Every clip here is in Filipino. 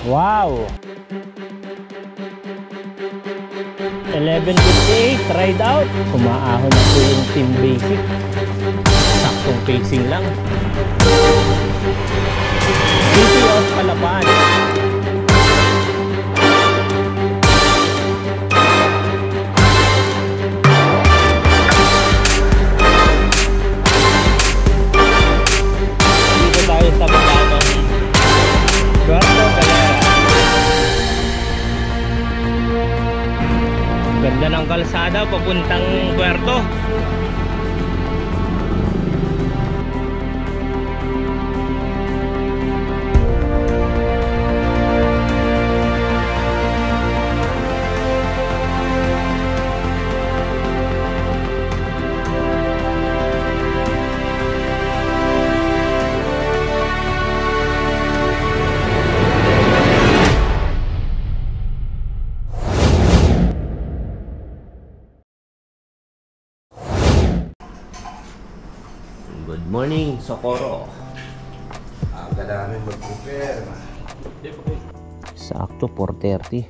Wow! 11:58, ride out. Umaahon na po yung team basic. Saktong pacing lang. City of Calapan. Dito tayo sa Bulacan. Puerto Galera. Ganda ng kalsada papuntang Puerto. Good morning, Socorro. Aga namin mag-prepare. Sakto 4:30.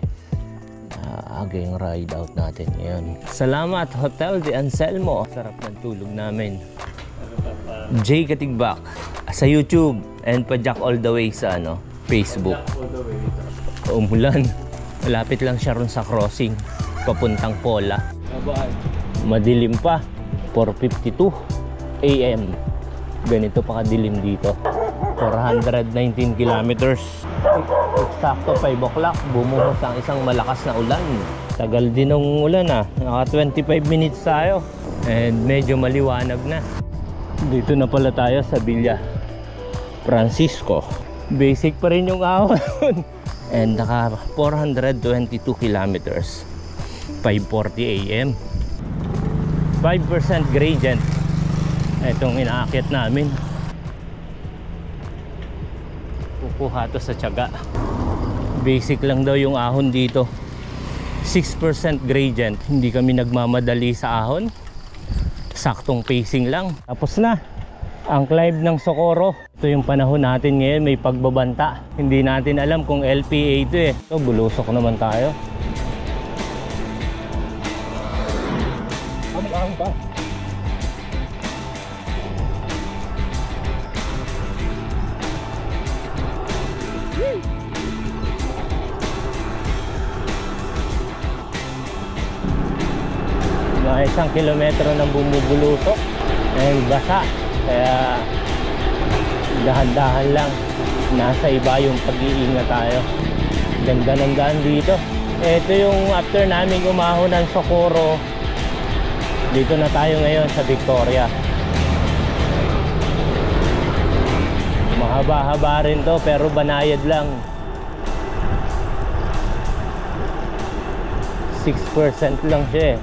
Aga yung ride out natin ngayon. Salamat Hotel de Anselmo. Sarap ng tulog namin. Jay Katigbak sa YouTube and pa Jack All The Way sa Facebook. Umulan. Malapit lang siya ron sa crossing papuntang Pola. Madilim pa. 4:52 AM. Ganito pa kadilim dito. 419 kilometers. Eksakto 5 o'clock. Bumuhos ang isang malakas na ulan. Tagal din ng ulan Naka 25 minutes tayo. And medyo maliwanag na. Dito na pala tayo sa Villa Francisco. Basic pa rin yung ahon. And naka 422 kilometers. 5:40 AM. 5% gradient. Itong inaakyat namin. Kukuha to sa tiyaga. Basic lang daw yung ahon dito. 6% gradient. Hindi kami nagmamadali sa ahon. Saktong pacing lang. Tapos na ang climb ng Socorro. Ito yung panahon natin ngayon, may pagbabanta. Hindi natin alam kung LPA ito So bulusok naman tayo. Ang ba? Mga 1 kilometro ng bumubulusok and basa, kaya dahan-dahan lang, nasa iba yung pag-iingat tayo. Ganda ng daan dito. Ito yung after namin umahon ng Socorro, dito na tayo ngayon sa Victoria. Mahaba-haba rin to pero banayad lang. 6% lang siya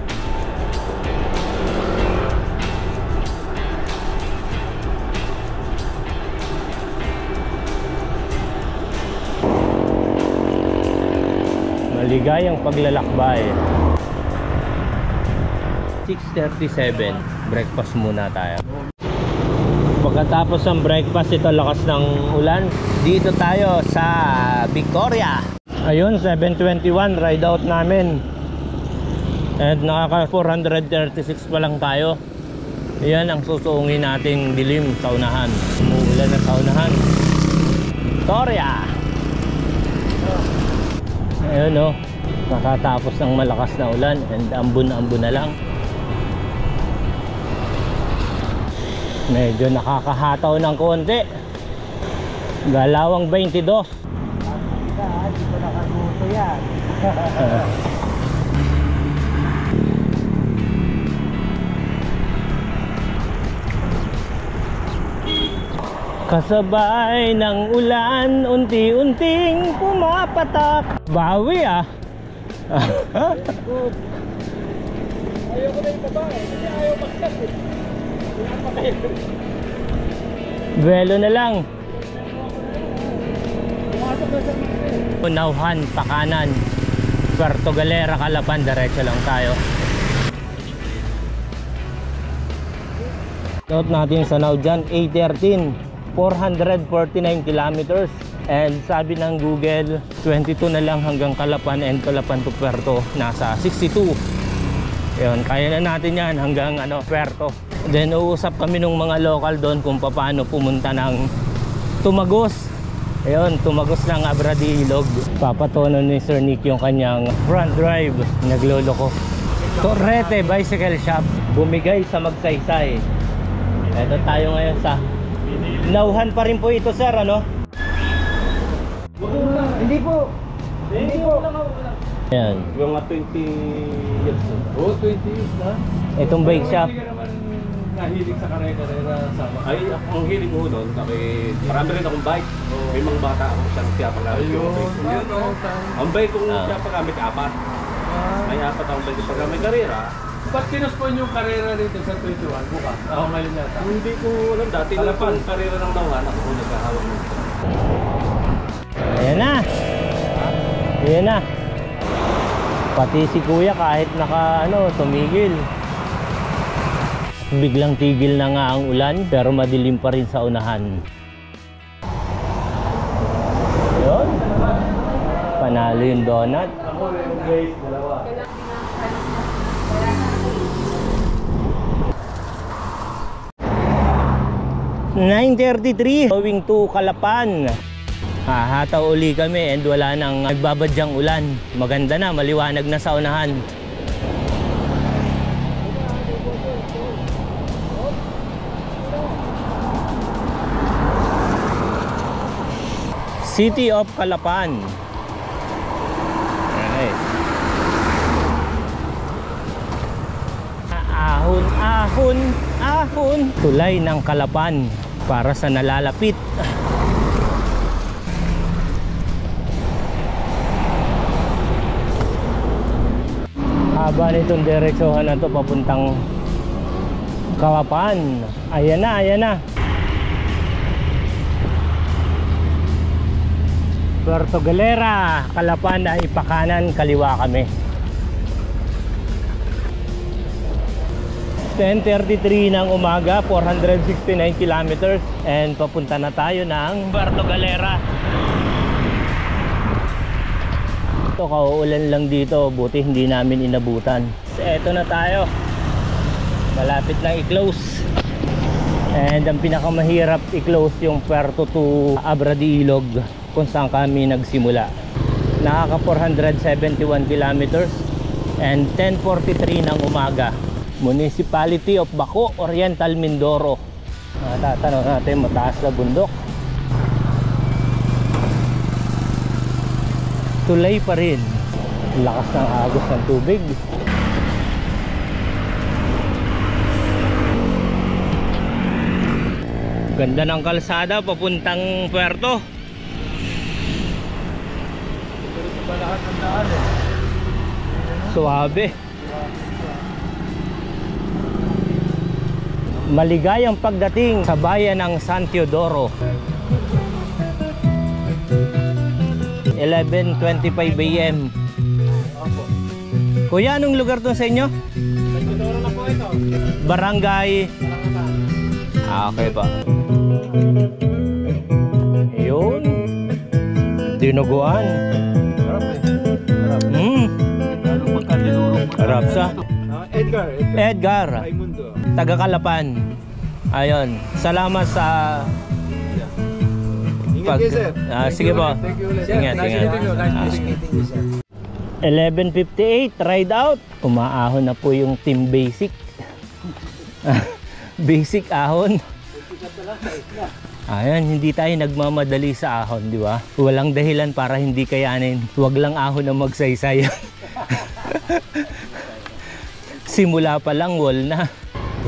Maligayang paglalakbay. 6:37, breakfast muna tayo. Pagkatapos ng breakfast, ito lakas ng ulan. Dito tayo sa Victoria. Ayun, 7:21 ride out namin. And nakaka 436 pa lang tayo. Ayan ang susuungin nating dilim sa unahan. Umuulan na sa unahan. Victoria. Ayun nakatapos ng malakas na ulan and ambon-ambon na lang. Medyo nakakahataw ng konti. Galawang 22. Hindi ko nakaguto yan. Kasabay ng ulan, unti-unting pumapatak. Bawi Good. Ayaw ko na yung baba kasi ayaw magkas Velo na lang. Pumasok na sa mga Nauhan, pakanan. Puerto Galera, Calapan, diretso lang tayo. Note natin sa now dyan, A13, 449 kilometers. And sabi ng Google, 22 na lang hanggang Calapan and Calapan to Puerto, nasa 62. Yun, kaya na natin yan hanggang Puerto. Then uusap kami ng mga local doon kung paano pumunta ng Tumagos. Ayun, Tumagos ng Abra de Ilog. Papatono ni Sir Nick yung kanyang front drive. Naglolo ko. Torrete Bicycle Shop, bumigay sa Magsaysay. Ito tayo ngayon sa Nauhan pa rin po ito, sir, Hindi po. Ayan. Yung mga 20 years na. Oo, 20 years na. Itong bike shop. Hindi ka naman nahilig sa karera sa Ay, ang hiling ko noon, marami rin akong bike. May mga bata ako siya pag-gamit yung bike ko. Ang bike kong siya pag-gamit, 4. May 4 akong bike pag may karera. Ba't pinuspon yung karera dito sa 21? Bukas. Ako ngayon yata. Hindi ko alam dati lang pang karera ng Nauhan, ako ko nagkahawak mo. Ayan na. Ayan na. Pati si kuya kahit tumigil. Biglang tigil na nga ang ulan pero madilim pa rin sa unahan. Yun. Panalo yung donut. Ako yung guys, dalawa. 9:33 going to Calapan. Hataw uli kami and wala nang nagbabadyang ulan. Maganda na, maliwanag na sa unahan. City of Calapan. Alright. Ahon, ahon, ahon. Tulay ng Calapan para sa nalalapit. Haba nitong direksyohan na to papuntang Calapan. Ayan na, ayan na. Puerto Galera, Calapan ay pakanan, kaliwa kami. 10:33 ng umaga, 469 kilometers and papunta na tayo ng Puerto Galera. Ito, kauulan lang dito, buti hindi namin inabutan. So, eto na tayo, malapit na i-close. And ang pinakamahirap i-close yung Puerto to Abra de Ilog, kung saan kami nagsimula. Nakaka 471 kilometers and 10:43 ng umaga. Municipality of Baco, Oriental Mindoro. Tatanong natin, mataas na bundok. Tulay pa rin. Lakas ng agos ng tubig. Ganda ng kalsada papuntang Puerto. Suabe. Maligayang pagdating sa bayan ng San Teodoro. 11:25 AM. Kuya, anong lugar to sa inyo? San Teodoro na po ito. Barangay. Okay pa. Yun. Dinuguan. Harap eh. Harap. Lalo magkadinurong. Harap sa Edgar. Raimundo. Taga Calapan. Ayun. Salamat sa Ingat kayo, sir. sige po. Thank you ulit. Ingat, Nice ingat. meeting you. Nice meeting you, sir. 11:58, ride out. Umaahon na po yung team basic. Basic ahon. Ayan, hindi tayo nagmamadali sa ahon, di ba? Walang dahilan para hindi kayanin. Huwag lang ahon na magsaysay. Simula pa lang wall na.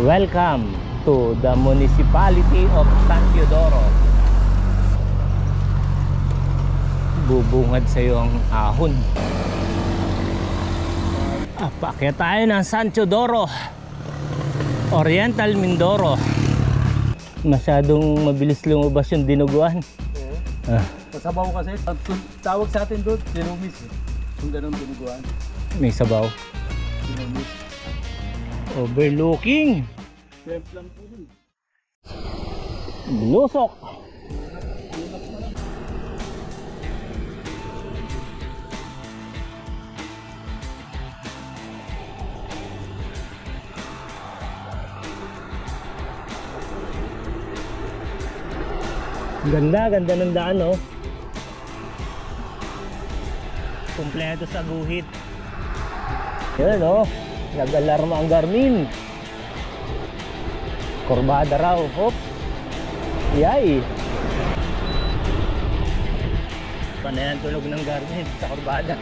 Welcome to the Municipality of San Teodoro. Bubungad sa iyo ang ahon. Paakyat tayo ng San Teodoro, Oriental Mindoro. Masyadong mabilis lumabas yung dinuguan. Masabaw kasi. Tawag sa atin doon, dinumis. Kung ganun dinuguan. May sabaw. Dinumis. Overlooking. Shrimp lang po dun. Binusok. Ganda, ganda ng daan, oh. Kompleto sa guhit. Yan, oh. Nag-alarma ang Garmin. Kurbada raw. Hop. Yay. Panay ang tunog ng Garmin sa kurbada.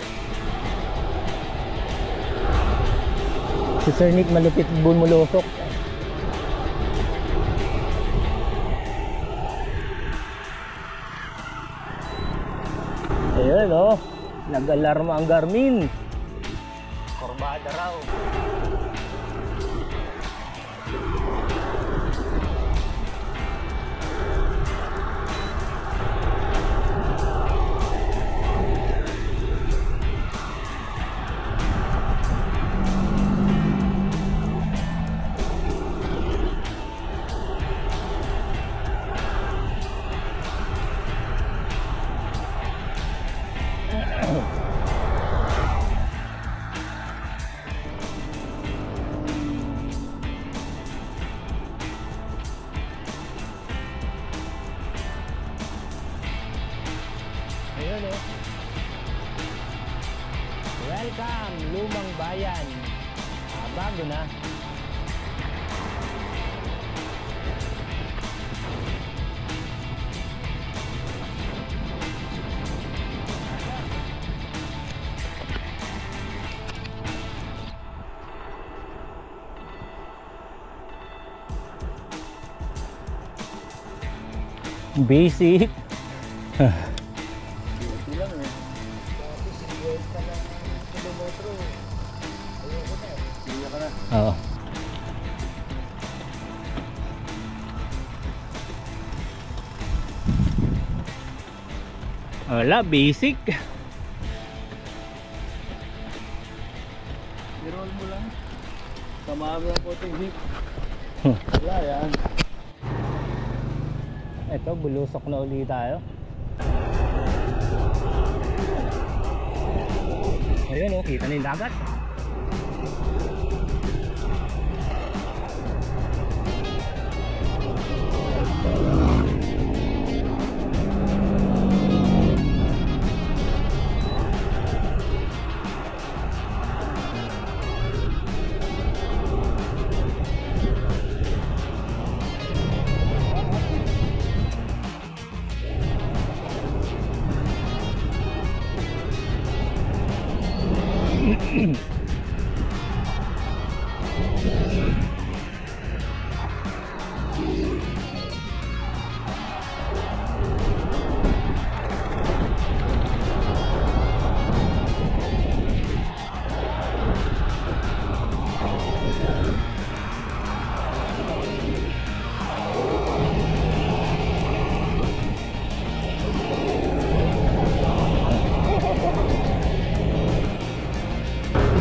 Si Sir Nick malupit bumulusok. Ayun, oh. Nag-alarma ang Garmin. Kurbada raw. Ayun, oh. Welcome, Lumang Bayan. Bago na. Basic. Oo. Wala, basic. I-roll mo lang. Samahan mo ang puting hip. Wala yan. Ito, bulusok na uli tayo. Ayun, oh, kita na yung dagat.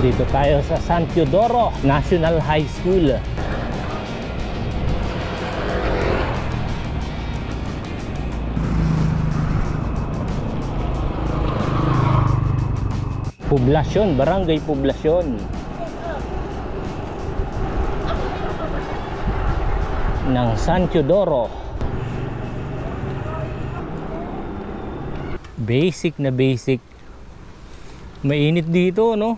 Dito tayo sa San Teodoro National High School. Poblasyon, barangay poblasyon ng San Teodoro. Basic na basic. Mainit dito, no?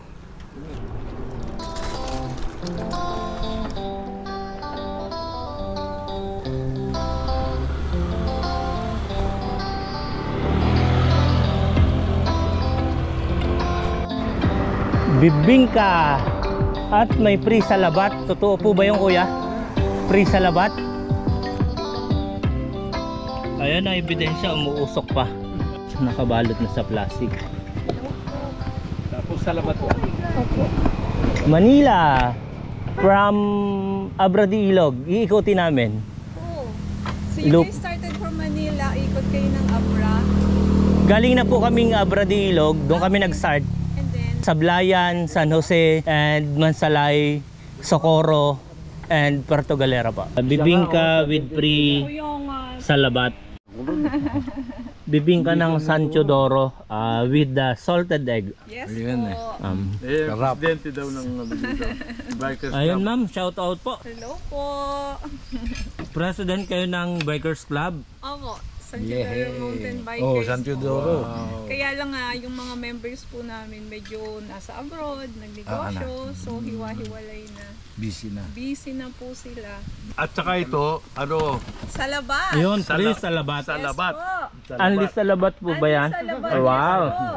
Bibingka at may free sa labat. Totoo po ba yung kuya? Free sa labat? Ayan na ebidensya, umuusok pa. Nakabalot na sa plastic. Tapos sa labat po. Manila from Abradi Ilog. Iikutin namin. Oh. So you guys started from Manila, ikot kayo ng Abra. Galing na po kaming Abradi Ilog. Doon kami nag-start. Sablayan, San Jose, and Mansalay, Socorro, and Puerto Galera pa. Bibingka with free salabat. Bibingka ng San Teodoro with the salted egg. Yes Ayan po. Presidente daw ng Bikers Club. Ayun ma'am, shout out po. Hello po. President kayo ng Bikers Club. Opo. San Teodoro Mountain Bikers Oh, San Teodoro. Kaya lang nga, yung mga members po namin medyo nasa abroad, nagnegosyo, so hiwa-hiwalay na. Busy na. Busy na po sila. At saka ito, ano, Sa labas! Ayun, Chris, sa labat. sa labat. Po! Unli sa labat po ba yan? Sa labas, Wow. yes po.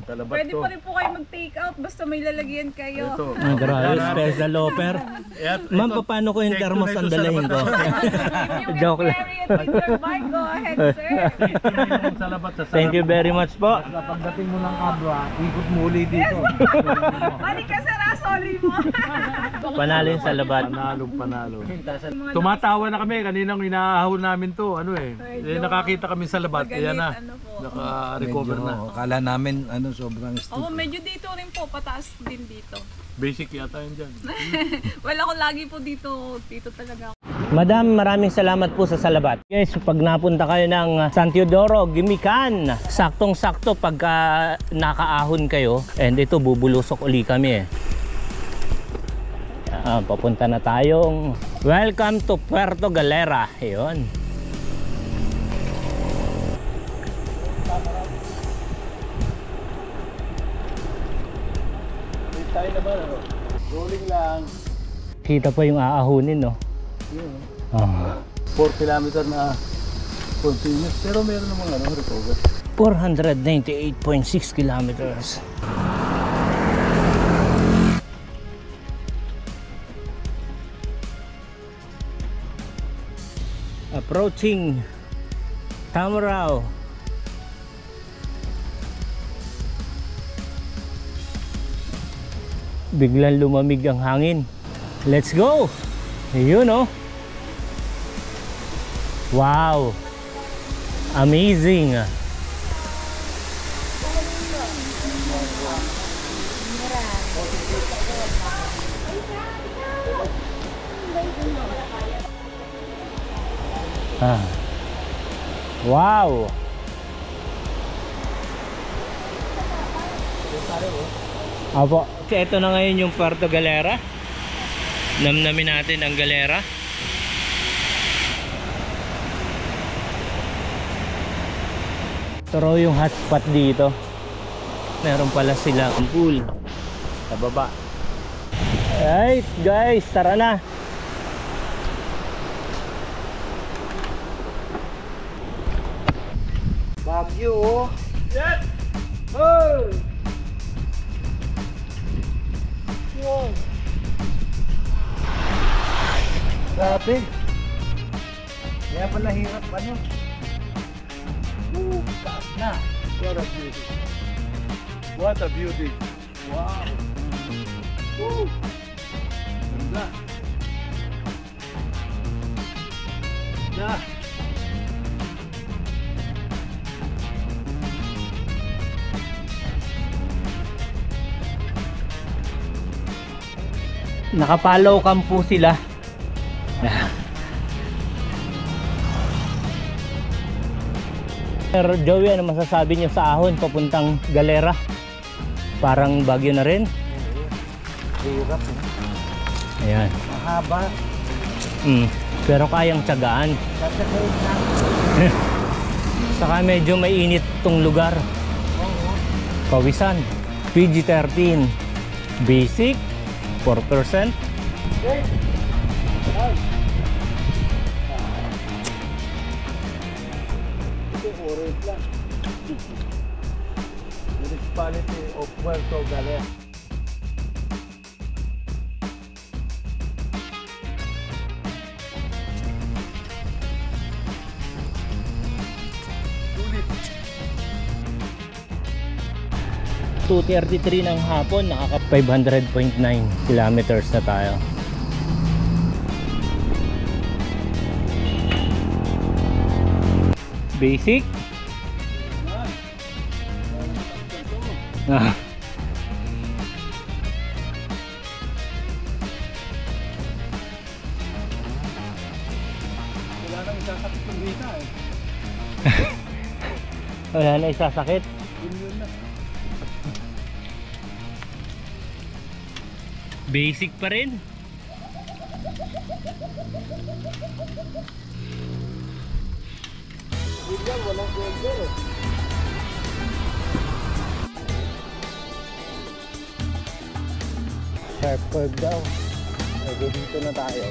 Sa labat Pwede to. pa rin po kayo mag-take out basta may lalagyan kayo. Ito. Ang grabe, special offer. Ma'am, paano ko yung thermos ang dalahin ko? You Joke can lang. carry it with your bike, go ahead sir. Sa labat sa Thank you very much po. Pagdating mo ng Abra, ikot mo uli dito. Balik ka sir, soli mo. Panalo yung sa labat. Panalo. Tumatawa na kami, kaninang inaahon namin to, ano eh. Nakakita kami sa labat, kaya na. Ano po. Naka-recover na. Akala namin sobrang steep. Oo, medyo dito rin po, pataas din dito. Basic yata yun dyan. Well, ako lagi po dito talaga. Madam, maraming salamat po sa salabat. Guys, pag napunta kayo ng San Teodoro, Gimikan, saktong-sakto pagka nakaahon kayo, and ito bubulusok uli kami eh. Papunta na tayong welcome to Puerto Galera. Ayun. Tayo naman, rolling lang. Kita po yung aahunin, no? Ah. 4 kilometer na continuous, pero meron namang recover. 498.6 kilometers. Approaching Tamaraw. Biglang lumamig ang hangin. Let's go! Ayun, oh. Wow! Amazing! Ah. Wow! Apo, ito na ngayon yung Puerto Galera. Namnamin natin ang Galera. Ito raw yung hotspot dito. Meron pala sila ang pool sa baba. Alright guys, tara na. Baguio! Yes! Oh! Yun! Grabe! Kaya pala hirap pa nyo. Taas na! What a beauty! What a beauty! Wow! Woo! Ganda! Ganda! Nakapalaw cam po sila. Sir Joey, ano masasabi niyo sa ahon papuntang Galera? Parang Baguio na rin. Hirap. Ayan. Mahaba. Pero kayang tiyagaan. Sasakay na. Saka medyo mainit tong lugar. Pawisan. PG-13. Basic. 4%. Ito orange lang. Municipality of Puerto Galera. Sulit. 2:33 ng hapon, nakaka 500.9 kilometers na tayo. Basic. Ah. Wala nang isasakit yung visa eh. Wala na isasakit. Yun na. Basic pa rin. Bigyan, walang shoulder eh. Sharp curve daw. Okay, dito na tayo.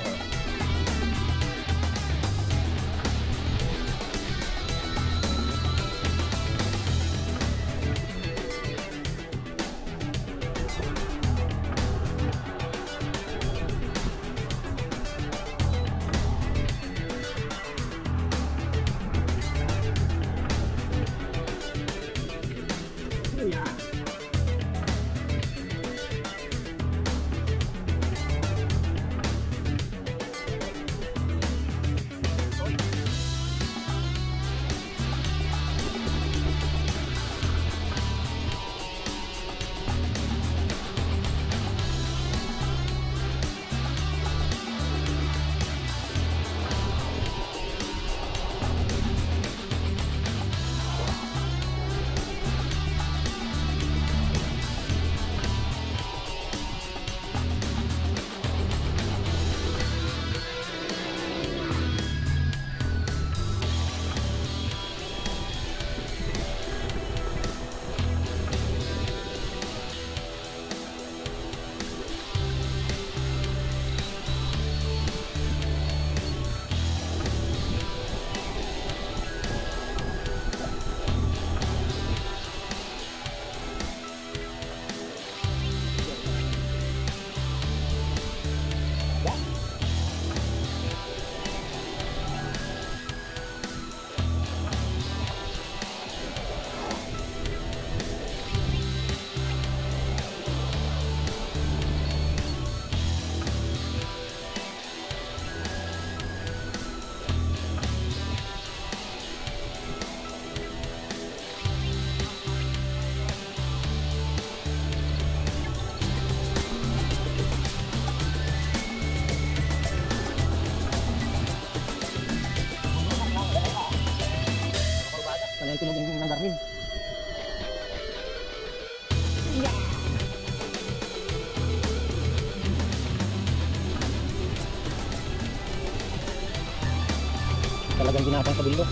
Talagang ginapang sa bildo.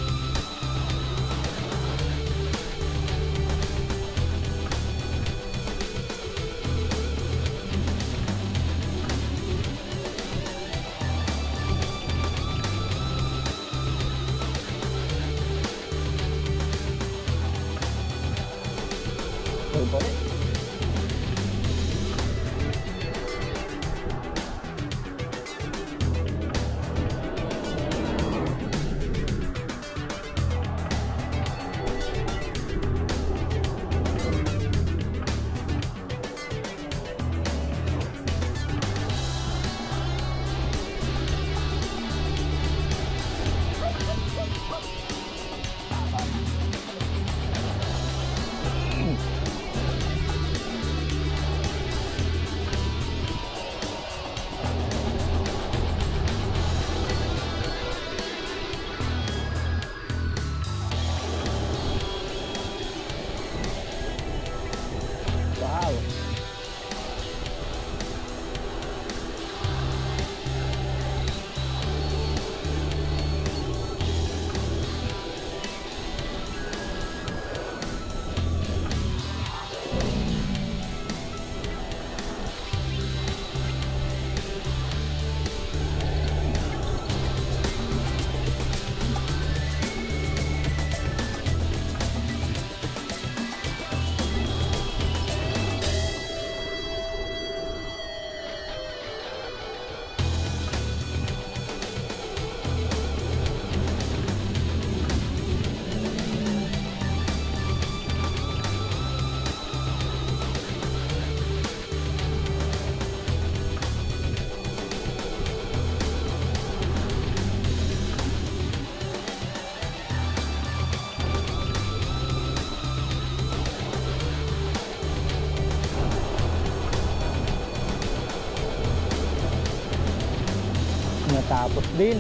Natapos din.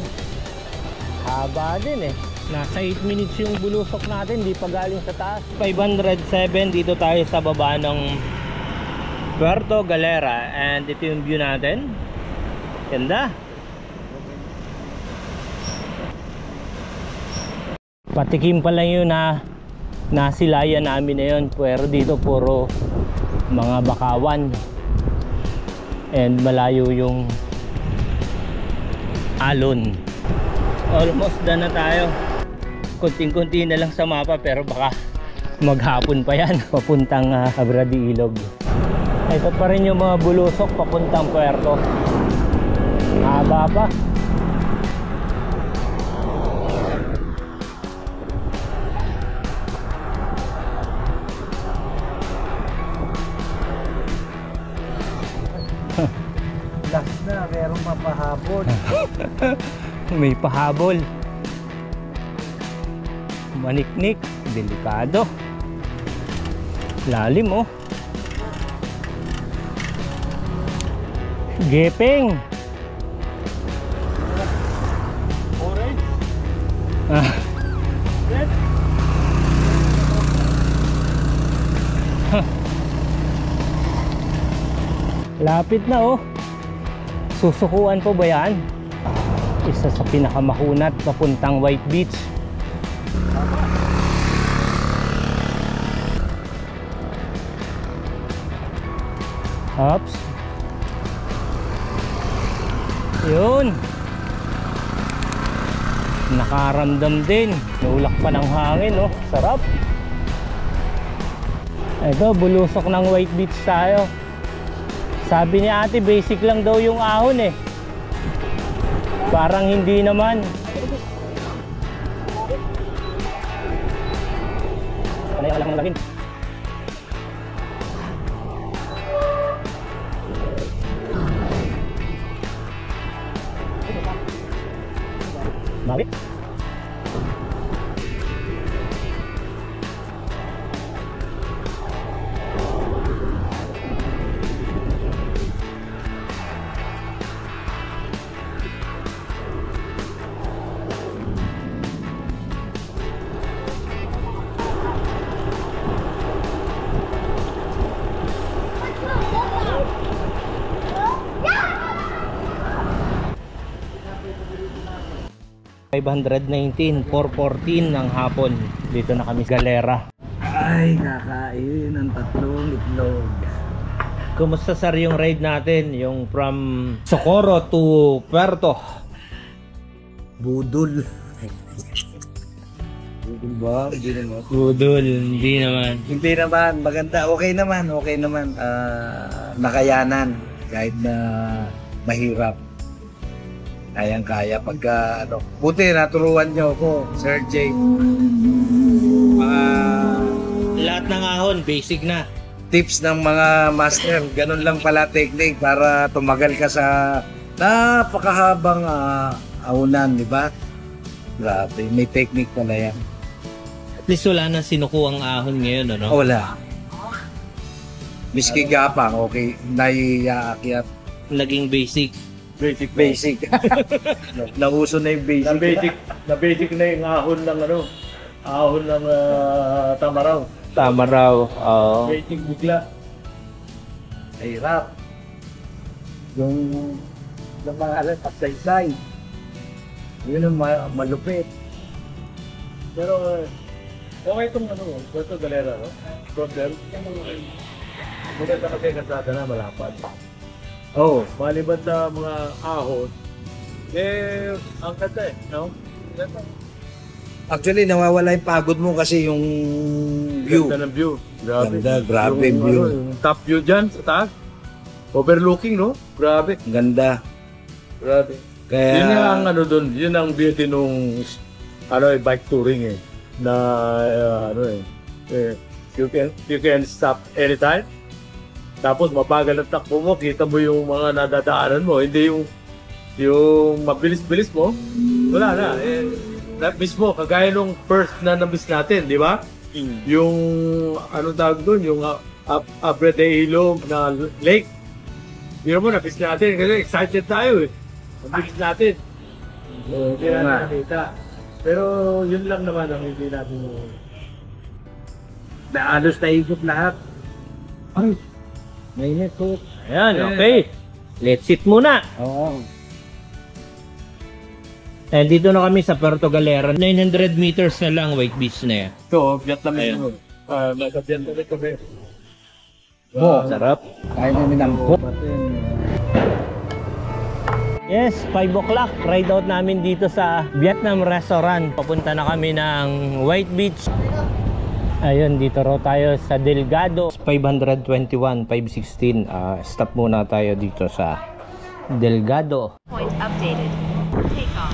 Haba din eh. Nasa 8 minutes yung bulusok natin, di pa galing sa taas. 507, dito tayo sa baba ng Puerto Galera. And ito yung view natin. Ganda. Patikim pa lang yun na nasilayan namin na yun, pero dito puro mga bakawan and malayo yung alon. Almost done na tayo. Kunting-kunti na lang sa mapa, pero baka maghapon pa yan papuntang Abradi Ilog. Ito pa rin yung mga bulusok papuntang Puerto. Haba pa. Last na, merong mapahabol. May pahabol. Maniknik, delikado. Lalim oh. Gepeng. Orange. Red. Lapit na oh. Susukuan po ba yan? Isa sa pinakamahunat papuntang White Beach. Hops. Yun. Nakaramdam din. Naulak pa ng hangin oh. Sarap. Ito, bulusok ng White Beach tayo. Sabi ni ate, basic lang daw yung ahon eh. Parang hindi naman. Panay lang ng lagin. Bakit? $519, 414 ng hapon. Dito na kami Galera. Ay, kakain ng 3 itlog. Kumusta sir yung ride natin? Yung from Socorro to Puerto? Budol. Budol ba? Hindi naman. Budol, hindi naman. Hindi naman, maganda. Okay naman. Nakayanan kahit na mahirap. Kayang-kaya pagka ano. Buti naturuan niyo ako, Sir Jay. Lahat ng ahon, basic na. Tips ng mga master, ganun lang pala technique para tumagal ka sa napakahabang ahunan, di ba? Grabe, may technique pala yan. At least wala na sinukuang ahon ngayon, ano? Wala. Miski gapang, okay, naiaakyat. Naging basic. Basic. Nauso na yung basic. Na-basic na yung ahon ng tamaraw. Tama raw. Oo. Basic bigla. Hirap. Yung mga pasaysay. Yun ang malupit. Pero okay itong Puerto Galera, no? Frontier. Maganda kasi kasada na malapad. Oh, Maliban sa mga ahon, ang ganda no? Ganda. actually nawawala yung pagod mo kasi yung view. Ganda ng view. Grabe. Grabe yung, view. Yung top view dyan sa taas. Overlooking, no? Grabe. Ganda. Grabe. Kaya Yun ang doon, yun ang beauty nung bike touring na you can stop anytime. Tapos mabagal ang takbo mo, kita mo yung mga nadadaanan mo, hindi yung mabilis-bilis mo, wala na. Mismo, kagaya nung first na nabis natin, di ba? Yung, tawag doon, yung Abrade Ilog na lake. Biro mo, nabis natin kasi excited tayo Nabis natin. Hindi natin nakita. Pero yun lang naman ang hindi natin naalos na ikot lahat. Ay, mainit po. Ayan, okay. Let's sit muna. Oo. And dito na kami sa Puerto Galera. 900 meters na lang, White Beach na yan. Ito, Vietnamese mo. Nasa Vietnamese kami. Sarap. Kain namin ng po. Yes, 5 o'clock. Ride out namin dito sa Vietnam restaurant. Papunta na kami ng White Beach. Ayun, dito raw tayo sa Delgado. 521, 516. Stop muna tayo dito sa Delgado. Point updated. Take off.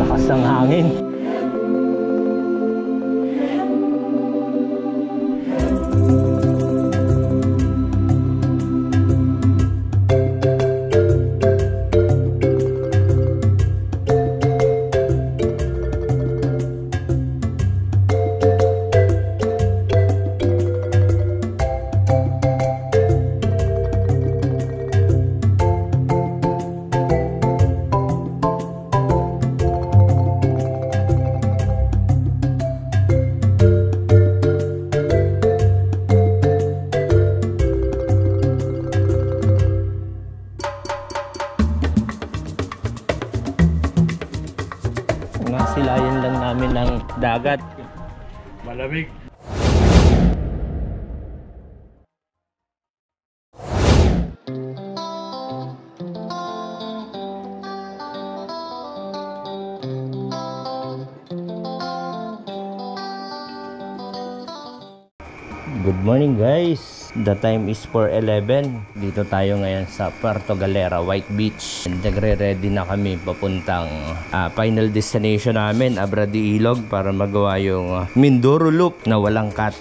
Lakas ng hangin. Nasilayan lang namin ng dagat. Malamig. Good morning guys. The time is 4:11. Dito tayo ngayon sa Puerto Galera, White Beach. Nagre-ready na kami papuntang final destination namin, Abra de Ilog, para magawa yung Mindoro Loop na walang cut.